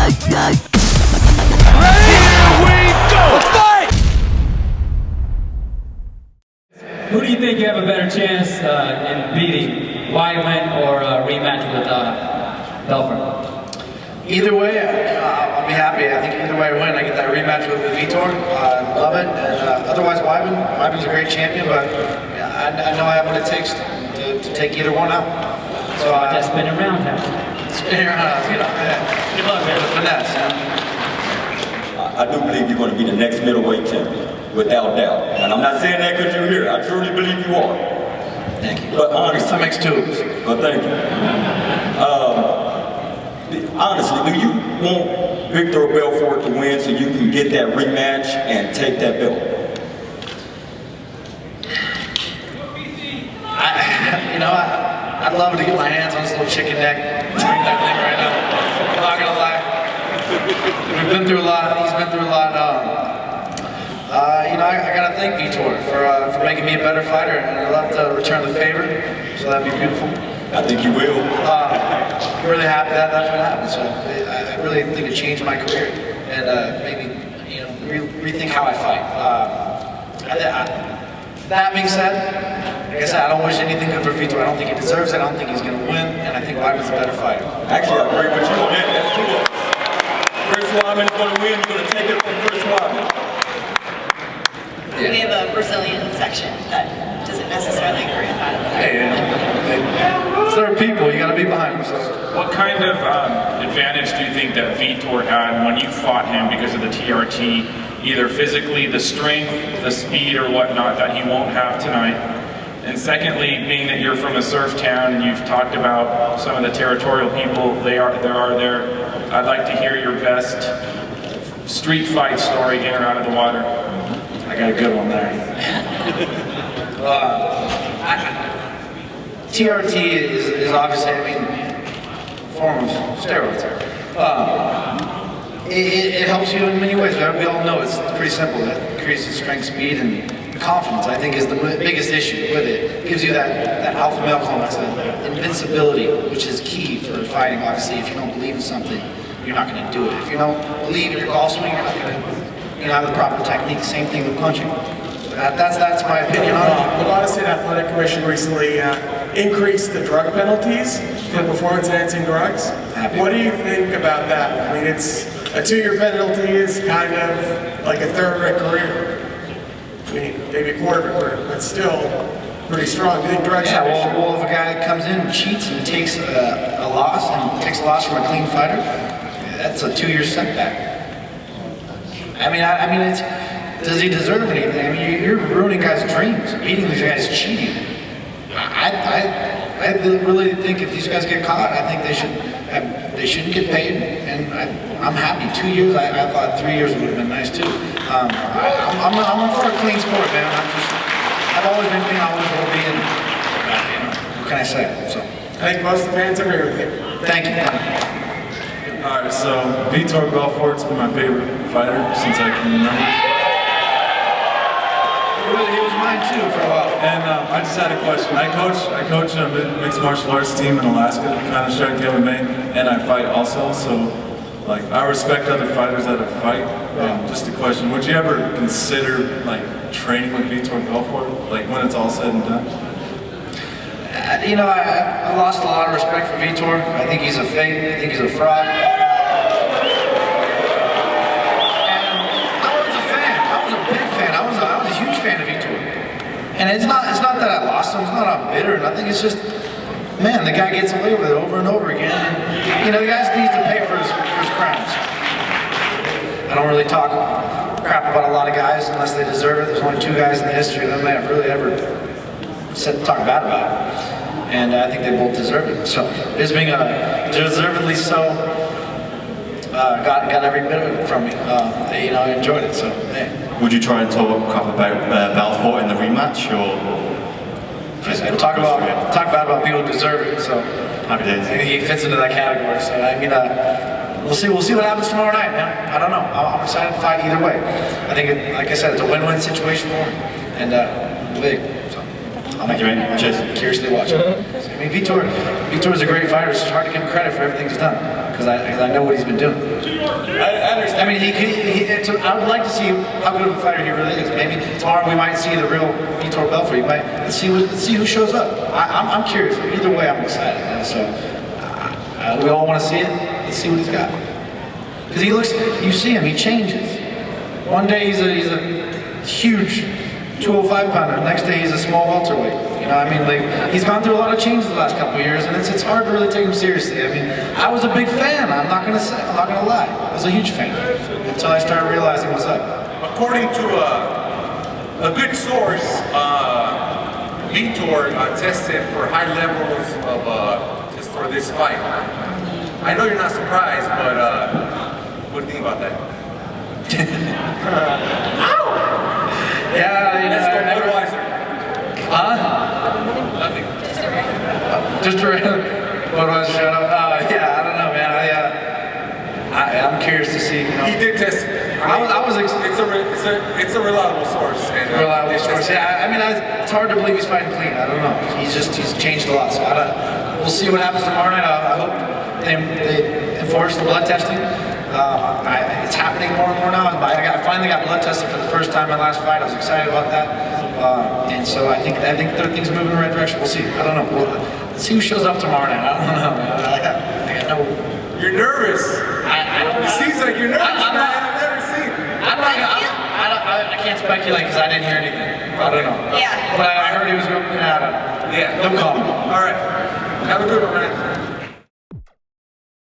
Who do you think you have a better chance in beating, Weidman or a rematch with Belfort? Either way, I'll be happy. I think either way I win, I get that rematch with Vitor. I love it. And otherwise, Weidman's a great champion, but I know I have what it takes to take either one out. So just spin around, spin around, you know. Yeah. Good luck, man. The finesse. I do believe you're going to be the next middleweight champion, without doubt. And I'm not saying that because you're here. I truly believe you are. Thank you. But honestly, that makes two of us. Well, thank you. Honestly, do you want Vitor Belfort to win so you can get that rematch and take that belt? I'd love to get my hands on this little chicken neck, drink that thing right now. I'm not gonna lie. We've been through a lot. He's been through a lot. I gotta thank Vitor for making me a better fighter, and I'd love to return the favor. So that'd be beautiful. I think you will. I'm really happy that's what happened. So I really think it changed my career, and maybe rethink how I fight. That being said. Like I said, I don't wish anything good for Vitor. I don't think he deserves it. I don't think he's going to win, and I think Weidman's a better fighter. Actually, I agree with you on that. That's two of us. Chris Weidman's going to win. You're going to take it from Chris Weidman. Yeah. We have a Brazilian section that doesn't necessarily agree with that. Hey, there are people. You got to be behind them. So. What kind of advantage do you think that Vitor had when you fought him because of the TRT, either physically, the strength, the speed, or whatnot that he won't have tonight? And secondly, being that you're from a surf town and you've talked about some of the territorial people there, I'd like to hear your best street fight story in or out of the water. I got a good one there. TRT is obviously, a form of steroids. It helps you in many ways. We all know it's pretty simple. It increases strength, speed, and confidence, I think, is the biggest issue with it. It gives you that alpha male complex, that invincibility, which is key for fighting. Obviously, if you don't believe in something, you're not going to do it. If you don't believe in your golf swing, you're not going to have the proper technique. Same thing with punching. That's my opinion on it. The Nevada State Athletic Commission recently increased the drug penalties for performance-enhancing drugs. What do you think about that? I mean, it's a 2-year penalty is kind of like a third of a career. I mean, maybe a quarter of a career, but still pretty strong. Do you think drugs are an issue? Well, if a guy comes in and cheats and takes a loss from a clean fighter, that's a 2-year setback. I mean, does he deserve anything? I mean, you're ruining guys' dreams, beating these guys, cheating. I really think if these guys get caught, I think they shouldn't get paid, and I'm happy. 2 years, I thought 3 years would have been nice too. I'm for a clean sport, man. I've always been clean, I always will be, and what can I say? So I think most of the fans agree with you. Thank you. Alright, so Vitor Belfort's been my favorite fighter since I can remember. Really, he was mine too for a while. And I just had a question. I coach a mixed martial arts team in Alaska, kind of strength MMA, and I fight also. So, like, I respect other fighters that have fight. Just a question: would you ever consider training with Vitor Belfort, when it's all said and done? I lost a lot of respect for Vitor. I think he's a fake. I think he's a fraud. And it's not that I lost him, it's not I'm bitter or nothing, it's just, man, the guy gets away with it over and over again. And, the guy needs to pay for his crimes. I don't really talk crap about a lot of guys unless they deserve it. There's only 2 guys in the history of them that I've really ever talk bad about. And I think they both deserve it. So, this being deservedly so, got every bit of it from me. I enjoyed it, so, hey. Would you try and talk about Belfort in the rematch, or talk bad about people who deserve it? So happy days. He fits into that category. So we'll see what happens tomorrow night, man. I don't know. I'm excited to fight either way. I think, like I said, it's a win-win situation for him, and big. So thank you, man. Cheers. Curiously watching. I mean, Vitor is a great fighter. It's hard to give him credit for everything he's done. because I know what he's been doing. I understand. I mean, I would like to see how good of a fighter he really is. Maybe tomorrow we might see the real Vitor Belfort. Let's see who shows up. I'm curious. Either way, I'm excited. So we all want to see it. Let's see what he's got. Because you see him, he changes. One day he's a huge 205 pounder. The next day he's a small welterweight. You know, I mean, like, he's gone through a lot of changes the last couple of years, and it's hard to really take him seriously. I mean, I was a big fan. I'm not gonna lie. I was a huge fan until I started realizing what's up. According to a good source, Vitor tested for high levels of just for this fight. I know you're not surprised, but what do you think about that? Yeah, you know, Let's go Budweiser. Nothing. Just a random Budweiser shout out. Yeah, I don't know, man. I'm curious to see. You know, He did test. It's a reliable source. And, reliable source. Yeah, I mean, it's hard to believe he's fighting clean. I don't know. He's changed a lot. So we'll see what happens tomorrow night. I hope they enforce the blood testing. It's happening more and more now. I finally got blood tested for the first time in my last fight. I was excited about that. And so I think things moving in the right direction. We'll see. I don't know. Let's see who shows up tomorrow night. I don't know. I got no. You're nervous. I don't know. It seems like you're nervous, I'm man. not- I've never seen it. I can't speculate because I didn't hear anything. I don't know. Yeah. But I heard he was going. I don't know. Yeah. No comment. All right. Have a good one, man.